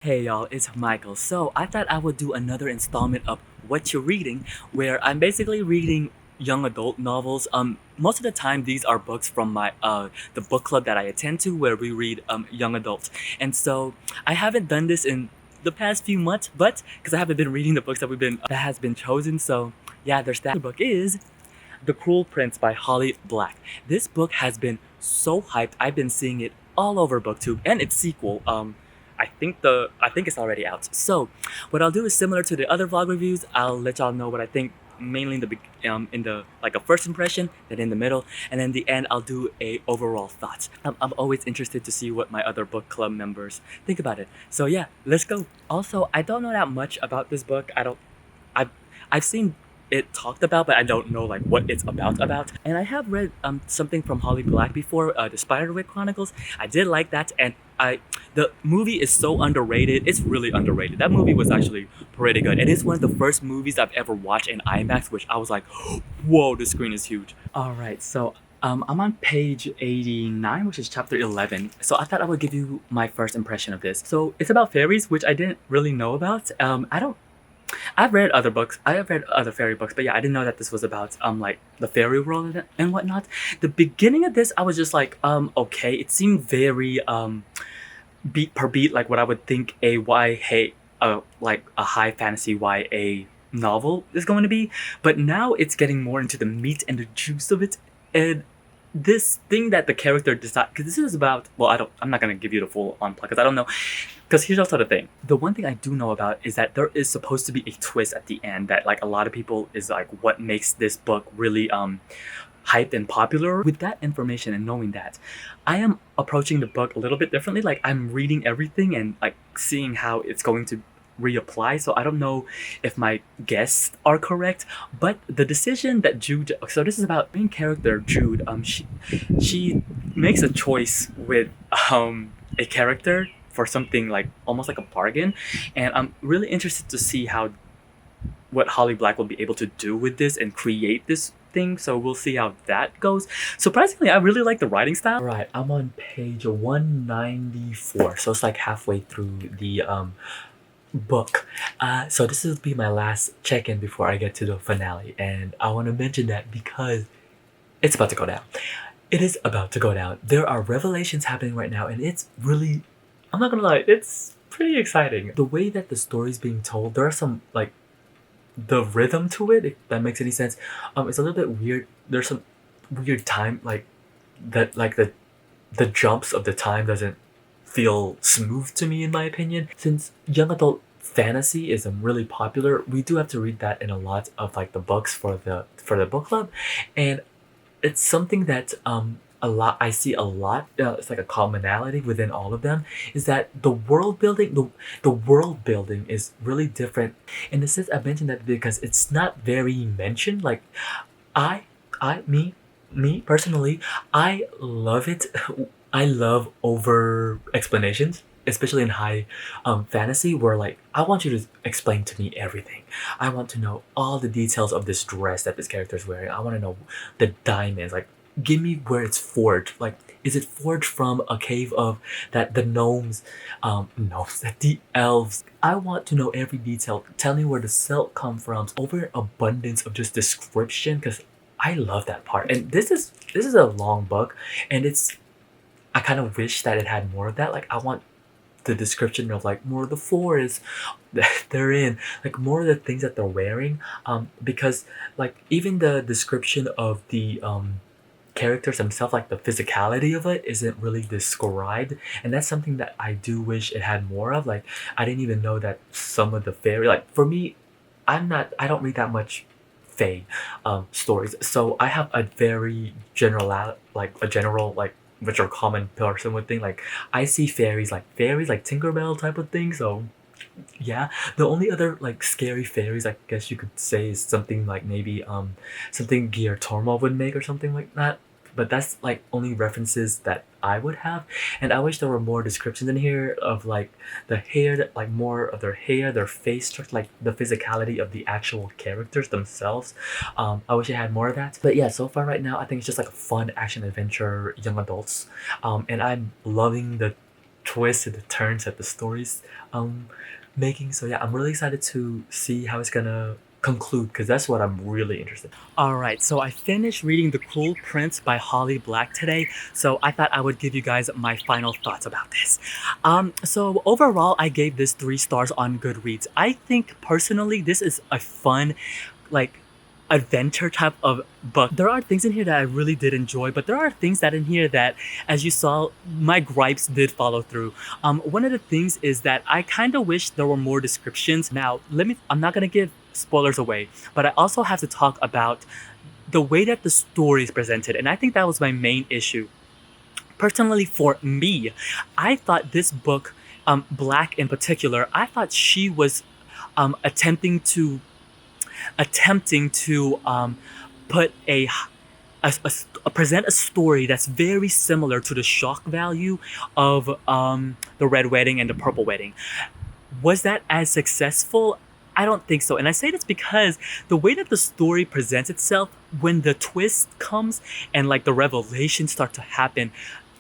Hey y'all, it's Michael. So I thought I would do another installment of What You're Reading, where I'm basically reading young adult novels. Most of the time these are books from my the book club that I attend to, where we read young adults. And so I haven't done this in the past few months, but because I haven't been reading the books that has been chosen. So yeah, there's that. The book is The Cruel Prince by Holly Black. This book has been so hyped. I've been seeing it all over BookTube and its sequel. I think it's already out. So, what I'll do is similar to the other vlog reviews. I'll let y'all know what I think mainly in the like a first impression, then in the middle, and then the end I'll do a overall thoughts. I'm always interested to see what my other book club members think about it. So yeah, let's go. Also, I don't know that much about this book. I've I've seen it talked about, but I don't know like what it's about. And I have read something from Holly Black before, the Spiderwick Chronicles. I did like that, and I the movie is so underrated. It's really underrated. That movie was actually pretty good, and it's one of the first movies I've ever watched in IMAX, which I was like, whoa, the screen is huge. All right, so. I'm on page 89, which is chapter 11. So I thought I would give you my first impression of this. So it's about fairies, which I didn't really know about. I've read other books. I have read other fairy books, but yeah, I didn't know that this was about like the fairy world and whatnot. The beginning of this, I was just like, okay. It seemed very beat per beat like what I would think a like a high fantasy YA novel is going to be. But now it's getting more into the meat and the juice of it, and this thing that the character decides, because this is about, well, I'm not gonna give you the full on plot because I don't know. Because here's also the thing. The one thing I do know about is that there is supposed to be a twist at the end that like a lot of people is like what makes this book really hyped and popular. With that information and knowing that, I am approaching the book a little bit differently. Like I'm reading everything and like seeing how it's going to reapply. So I don't know if my guesses are correct, but the decision that Jude, so this is about main character Jude. She makes a choice with a character for something like almost like a bargain, and I'm really interested to see how what Holly Black will be able to do with this and create this thing. So we'll see how that goes. Surprisingly, I really like the writing style. Right, I'm on page 194, so it's like halfway through the book. So this will be my last check-in before I get to the finale, and I want to mention that because it's about to go down. It is about to go down. There are revelations happening right now, and it's really, I'm not gonna lie, it's pretty exciting. The way that the story's being told, there are some like the rhythm to it, if that makes any sense. It's a little bit weird. There's some weird time like that, like the jumps of the time doesn't feel smooth to me in my opinion. Since young adult fantasy is really popular, we do have to read that in a lot of like the books for the book club, and it's something that a lot I see a lot. It's like a commonality within all of them is that the world building is really different. In the sense, I mentioned that because it's not very mentioned. Like I I me personally, I love it. I love over explanations, especially in high fantasy, where like I want you to explain to me everything. I want to know all the details of this dress that this character is wearing. I want to know the diamonds. Like, give me where it's forged. Like, is it forged from a cave of that the gnomes, that the elves? I want to know every detail. Tell me where the silk come from. Over abundance of just description, because I love that part. And this is a long book, and it's I kind of wish that it had more of that. Like I want the description of like more of the forest that they're in, like more of the things that they're wearing. Because like even the description of the characters themselves, like the physicality of it, isn't really described, and that's something that I do wish it had more of. Like I didn't even know that some of the fairy, like for me, I don't read that much fae stories, so I have a very like a general like which are common person would think. Like I see fairies like Tinkerbell type of thing. So yeah, the only other like scary fairies I guess you could say is something like maybe something Guillermo would make or something like that. But that's like only references that I would have, and I wish there were more descriptions in here of like the hair, that like more of their hair, their face structure, like the physicality of the actual characters themselves. I wish it had more of that. But yeah, so far right now, I think it's just like a fun action adventure young adults, and I'm loving the twists and the turns that the story's um making. So yeah, I'm really excited to see how it's gonna conclude because that's what I'm really interested in. All right, so I finished reading The Cruel Prince by Holly Black today, so I thought I would give you guys my final thoughts about this. So overall, I gave this 3 stars on Goodreads. I think personally, this is a fun, like, adventure type of book. There are things in here that I really did enjoy, but there are things that in here that, as you saw, my gripes did follow through. One of the things is that I kind of wish there were more descriptions. Now, I'm not gonna give spoilers away, but I also have to talk about the way that the story is presented, and I think that was my main issue. Personally, for me, I thought this book, Black in particular, I thought she was attempting to put present a story that's very similar to the shock value of the Red Wedding and the Purple Wedding. Was that as successful? I don't think so. And I say this because the way that the story presents itself, when the twist comes and like the revelations start to happen,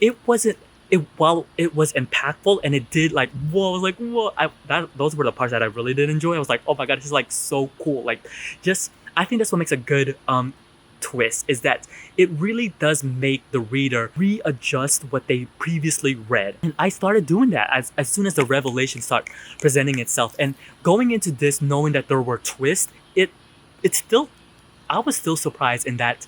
it wasn't it while it was impactful and it did like whoa, I was like whoa. Those were the parts that I really did enjoy. I was like, oh my god, this is like so cool. Like, just I think that's what makes a good twist, is that it really does make the reader readjust what they previously read. And I started doing that as soon as the revelation started presenting itself. And going into this knowing that there were twists, it still, I was still surprised in that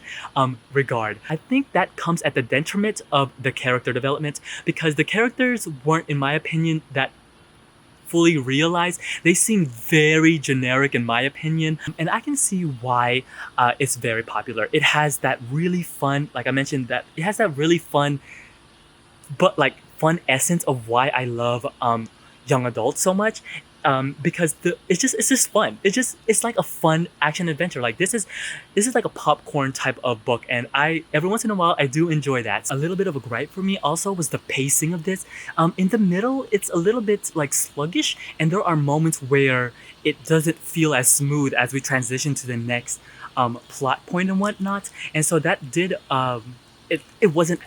regard. I think that comes at the detriment of the character development, because the characters weren't, in my opinion, that fully realized. They seem very generic in my opinion, and I can see why it's very popular. It has that really fun, like I mentioned, that it has that really fun, but like fun essence of why I love young adults so much. Because it's just fun. It's like a fun action adventure. Like this is like a popcorn type of book, and I every once in a while I do enjoy that. A little bit of a gripe for me also was the pacing of this. In the middle, it's a little bit like sluggish, and there are moments where it doesn't feel as smooth as we transition to the next plot point and whatnot. And so that did it wasn't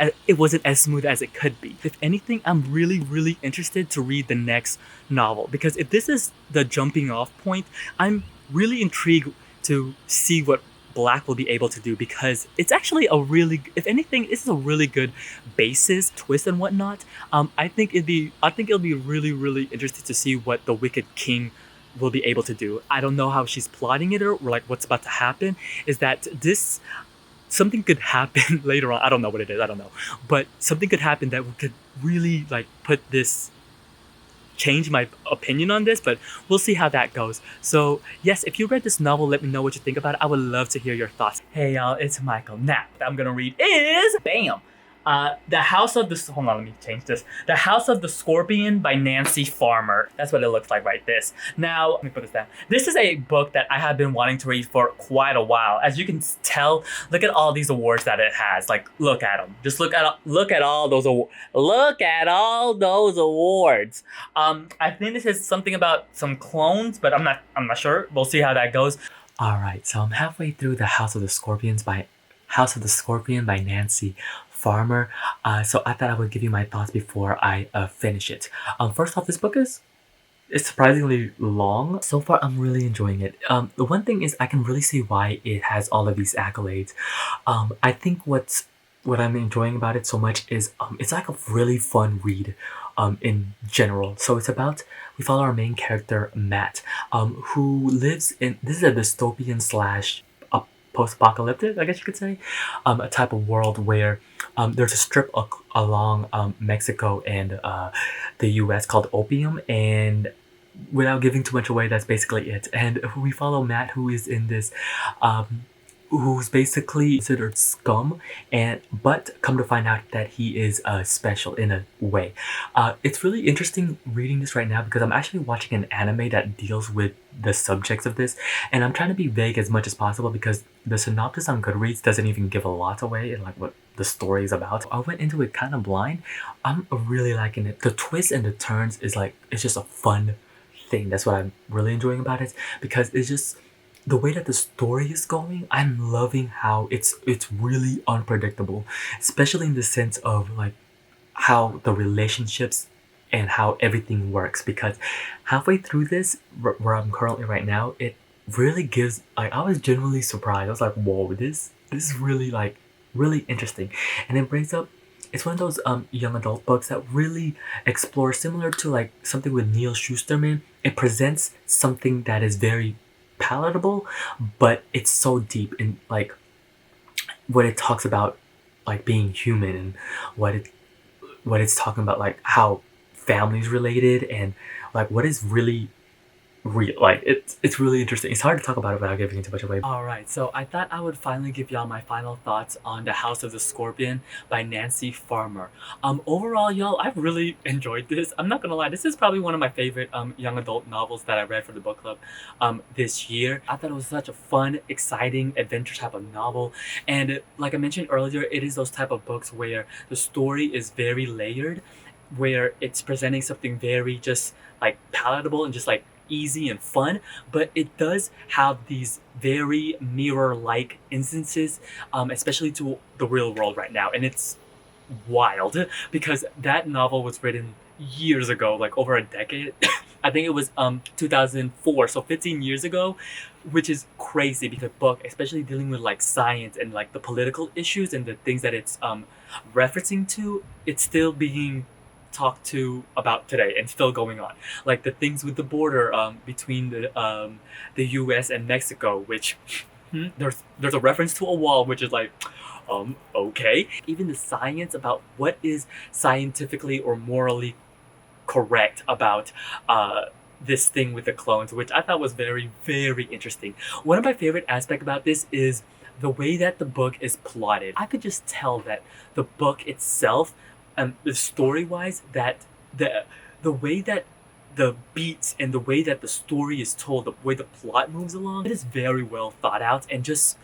as smooth as it could be. If anything, I'm really interested to read the next novel, because if this is the jumping off point, I'm really intrigued to see what Black will be able to do, because it's actually a really, if anything, this is a really good basis, twist and whatnot. I think it'll be really interesting to see what the Wicked King will be able to do. I don't know how she's plotting it or like what's about to happen. Is that this something could happen later on. I don't know what it is. I don't know. But something could happen that could really like change my opinion on this, but we'll see how that goes. So yes, if you read this novel, let me know what you think about it. I would love to hear your thoughts. Hey y'all, it's Michael. Now, what I'm gonna read is BAM! The House of the... Hold on, let me change this. The House of the Scorpion by Nancy Farmer. That's what it looks like right this. Now, let me put this down. This is a book that I have been wanting to read for quite a while. As you can tell, look at all these awards that it has. Like, look at them. Just look at all those awards. I think this is something about some clones, but I'm not sure. We'll see how that goes. All right, so I'm halfway through The House of the Scorpion by Nancy Farmer. So I thought I would give you my thoughts before I finish it. First off, this book it's surprisingly long. So far, I'm really enjoying it. The one thing is I can really see why it has all of these accolades. I think what I'm enjoying about it so much is it's like a really fun read in general. So it's about, we follow our main character, Matt, who lives in, this is a dystopian slash post-apocalyptic, I guess you could say, a type of world where there's a strip along Mexico and the US called Opium, and without giving too much away, that's basically it. And we follow Matt, who is in this who's basically considered scum, but come to find out that he is special in a way. It's really interesting reading this right now because I'm actually watching an anime that deals with the subjects of this, and I'm trying to be vague as much as possible because the synopsis on Goodreads doesn't even give a lot away and like what the story is about. I went into it kind of blind. I'm really liking it. The twists and the turns is like, it's just a fun thing. That's what I'm really enjoying about it, because it's just the way that the story is going. I'm loving how it's really unpredictable, especially in the sense of like how the relationships and how everything works, because halfway through this, where I'm currently right now, it really gives, like, I was genuinely surprised. I was like, whoa, this is really, like, really interesting. And it brings up, it's one of those young adult books that really explore, similar to like something with Neil Shusterman. It presents something that is very palatable, but it's so deep in like what it talks about, like being human, and what it what it's talking about, like how families related, and like what is really real. Like it's really interesting. It's hard to talk about it without giving too much away. Alright, so I thought I would finally give y'all my final thoughts on The House of the Scorpion by Nancy Farmer. Overall, y'all, I've really enjoyed this. I'm not gonna lie, this is probably one of my favorite young adult novels that I read for the book club this year. I thought it was such a fun, exciting, adventure type of novel. And like I mentioned earlier, it is those type of books where the story is very layered, where it's presenting something very just like palatable and just like easy and fun, but it does have these very mirror-like instances, especially to the real world right now. And it's wild because that novel was written years ago, like over a decade. I think it was 2004, so 15 years ago, which is crazy because book, especially dealing with like science and like the political issues and the things that it's referencing to, it's still being talked to about today and still going on. Like the things with the border between the U.S. and Mexico, which there's a reference to a wall, which is like okay. Even the science about what is scientifically or morally correct about this thing with the clones, which I thought was very, very interesting. One of my favorite aspects about this is the way that the book is plotted. I could just tell that the book itself, the story-wise, that the way that the beats and the way that the story is told, the way the plot moves along, it is very well thought out and just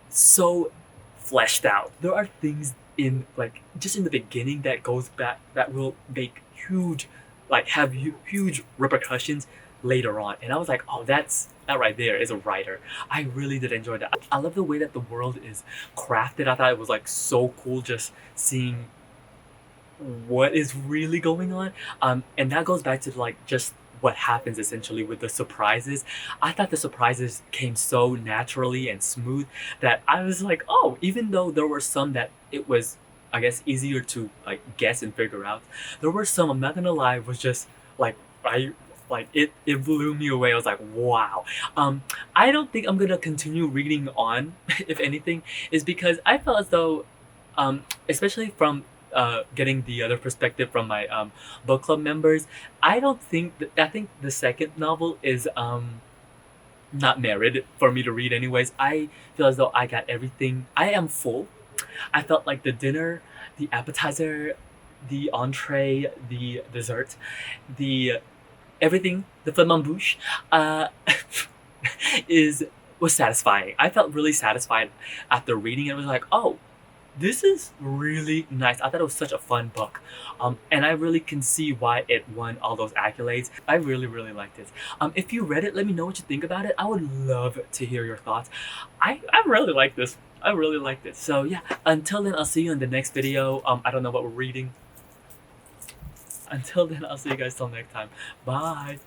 so fleshed out. There are things in like just in the beginning that goes back that will make huge, like have huge repercussions later on. And I was like, oh, that right there is a writer. I really did enjoy that. I love the way that the world is crafted. I thought it was like so cool just seeing what is really going on. And that goes back to like just what happens essentially with the surprises. I thought the surprises came so naturally and smooth that I was like, oh, even though there were some that it was, I guess, easier to like guess and figure out, there were some, I'm not gonna lie, was just like it blew me away. I was like, wow. I don't think I'm gonna continue reading on, if anything, is because I felt as though especially from getting the other perspective from my book club members, I don't think I think the second novel is not merited for me to read anyways. I feel as though I got everything. I am full. I felt like the dinner, the appetizer, the entree, the dessert, the everything, the flamambouche, is was satisfying. I felt really satisfied after reading it. It was like, oh, this is really nice. I thought it was such a fun book. And I really can see why it won all those accolades. I really, really liked it. If you read it, let me know what you think about it. I would love to hear your thoughts. I really like this. I really liked it. So yeah, until then, I'll see you in the next video. I don't know what we're reading. Until then, I'll see you guys till next time. Bye.